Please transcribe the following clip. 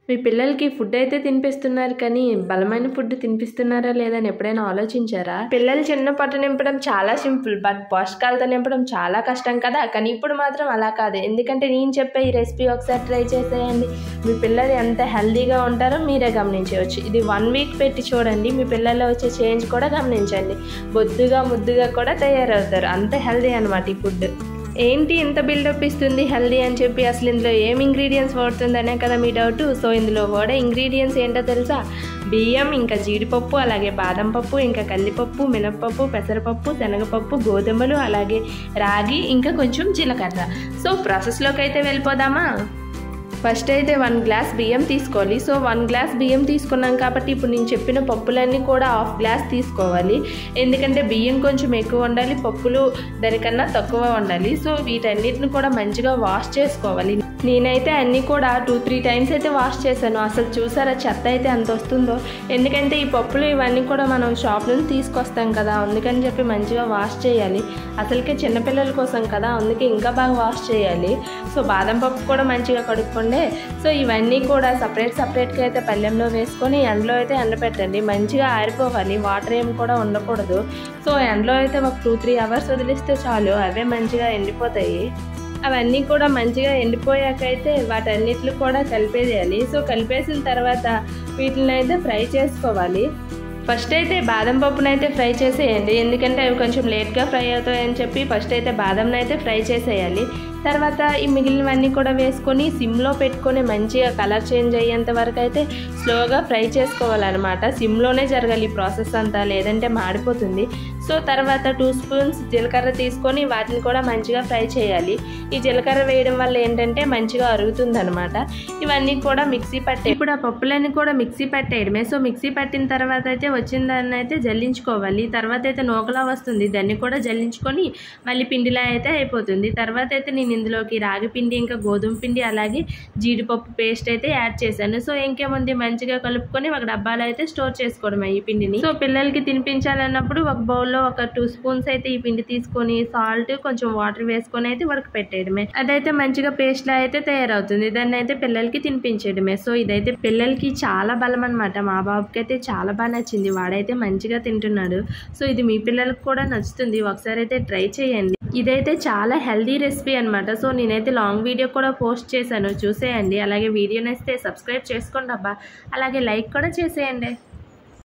మీ పిల్లలకి ఫుడ్ అయితే తినిపిస్తున్నారు కానీ బలమైన ఫుడ్ తినిపిస్తున్నారా లేదని ఎప్పుడైనా ఆలోచించారా? పిల్లలు చిన్న పొట్ట నింపడం చాలా సింపుల్, బట్ పోషకాలతో నింపడం చాలా కష్టం కదా. కానీ ఇప్పుడు మాత్రం అలా కాదు, ఎందుకంటే నేను చెప్పే ఈ రెసిపీ ఒకసారి ట్రై చేసేయండి. మీ పిల్లలు ఎంత హెల్దీగా ఉంటారో మీరే గమనించవచ్చు. ఇది 1 వీక్ పెట్టి చూడండి, మీ పిల్లల్లో వచ్చే చేంజ్ కూడా గమనించండి. బొద్దుగా ముద్దుగా కూడా తయారవుతారు, అంత హెల్దీ అనమాట ఈ ఫుడ్. ఏంటి ఇంత బిల్డప్ ఇస్తుంది హెల్దీ అని చెప్పి, అసలు ఇందులో ఏం ఇంగ్రీడియంట్స్ వాడుతుందనే కదా మీ డౌట్. సో ఇందులో వాడే ఇంగ్రీడియంట్స్ ఏంటో తెలుసా? బియ్యం, ఇంకా జీడిపప్పు, అలాగే బాదం పప్పు, ఇంకా కందిపప్పు, మినప్పప్పు, పెసరపప్పు, శనగపప్పు, గోధుమలు, అలాగే రాగి, ఇంకా కొంచెం జీలకర్ర. సో ప్రాసెస్లోకి అయితే వెళ్ళిపోదామా? ఫస్ట్ అయితే 1 గ్లాస్ బియ్యం తీసుకోవాలి. సో 1 గ్లాస్ బియ్యం తీసుకున్నాం కాబట్టి ఇప్పుడు నేను చెప్పిన పప్పులన్నీ కూడా 1/2 గ్లాస్ తీసుకోవాలి. ఎందుకంటే బియ్యం కొంచెం ఎక్కువ ఉండాలి, పప్పులు దానికన్నా తక్కువ ఉండాలి. సో వీటన్నిటిని కూడా మంచిగా వాష్ చేసుకోవాలి. నేనైతే అన్నీ కూడా 2-3 టైమ్స్ అయితే వాష్ చేశాను. అసలు చూసారా చెత్త అయితే ఎంత వస్తుందో, ఎందుకంటే ఈ పప్పులు ఇవన్నీ కూడా మనం షాప్ నుంచి తీసుకొస్తాం కదా, అందుకని చెప్పి మంచిగా వాష్ చేయాలి. అసలుకే చిన్నపిల్లల కోసం కదా, అందుకే ఇంకా బాగా వాష్ చేయాలి. సో బాదం పప్పు కూడా మంచిగా కడుక్కోండి. సో ఇవన్నీ కూడా సపరేట్గా అయితే పళ్ళెంలో వేసుకొని ఎండలో అయితే ఎండబెట్టండి. మంచిగా ఆరిపోవాలి, వాటర్ ఏం కూడా ఉండకూడదు. సో ఎండలో అయితే ఒక 2-3 అవర్స్ వదిలిస్తే చాలు, అవే మంచిగా ఎండిపోతాయి. అవన్నీ కూడా మంచిగా ఎండిపోయాకైతే వాటన్నిటిని కూడా కలిపేయాలి. సో కలిపేసిన తర్వాత వీటిని అయితే ఫ్రై చేసుకోవాలి. ఫస్ట్ అయితే బాదం పప్పును అయితే ఫ్రై చేసేయండి, ఎందుకంటే అవి కొంచెం లేట్గా ఫ్రై అవుతాయని చెప్పి ఫస్ట్ అయితే బాదంను అయితే ఫ్రై చేసేయాలి. తర్వాత ఈ మిగిలినవన్నీ కూడా వేసుకొని సిమ్లో పెట్టుకొని మంచిగా కలర్ చేంజ్ అయ్యేంత వరకు అయితే స్లోగా ఫ్రై చేసుకోవాలన్నమాట. సిమ్లోనే జరగాలి ఈ ప్రాసెస్ అంతా, లేదంటే మాడిపోతుంది. సో తర్వాత 2 స్పూన్స్ జీలకర్ర తీసుకొని వాటిని కూడా మంచిగా ఫ్రై చేయాలి. ఈ జీలకర్ర వేయడం వల్ల ఏంటంటే మంచిగా అరుగుతుంది అనమాట. ఇవన్నీ కూడా మిక్సీ పట్టే, ఇప్పుడు ఆ పప్పులన్నీ కూడా మిక్సీ పట్టేయడమే. సో మిక్సీ పట్టిన తర్వాత అయితే వచ్చిన దాన్ని అయితే జల్లించుకోవాలి. తర్వాత అయితే నూకలా వస్తుంది, దాన్ని కూడా జల్లించుకొని మళ్ళీ పిండిలా అయితే అయిపోతుంది. తర్వాత అయితే నేను ఇందులోకి రాగి పిండి, ఇంకా గోధుమ పిండి, అలాగే జీడిపప్పు పేస్ట్ అయితే యాడ్ చేశాను. సో ఇంకేముంది, మంచిగా కలుపుకొని ఒక డబ్బాలో అయితే స్టోర్ చేసుకోవడమే ఈ పిండిని. సో పిల్లలకి తినిపించాలన్నప్పుడు ఒక బౌల్లో ఒక 2 స్పూన్స్ అయితే ఈ పిండి తీసుకొని సాల్ట్, కొంచెం వాటర్ వేసుకొని అయితే ఉడకపెట్టేయడమే. అదైతే మంచిగా పేస్ట్ లా అయితే తయారవుతుంది, దాన్ని అయితే పిల్లలకి తినిపించేయడమే. సో ఇదైతే పిల్లలకి చాలా బలం అనమాట. మా బాబుకి అయితే చాలా బాగా నచ్చింది, వాడైతే మంచిగా తింటున్నాడు. సో ఇది మీ పిల్లలకు కూడా నచ్చుతుంది, ఒకసారి అయితే ట్రై చేయండి. ఇదైతే చాలా హెల్దీ రెసిపీ అనమాట. సో నేనైతే లాంగ్ వీడియో కూడా పోస్ట్ చేశాను, చూసేయండి. అలాగే వీడియో నచ్చితే సబ్స్క్రైబ్ చేసుకోండి అబ్బా, అలాగే లైక్ కూడా చేసేయండి.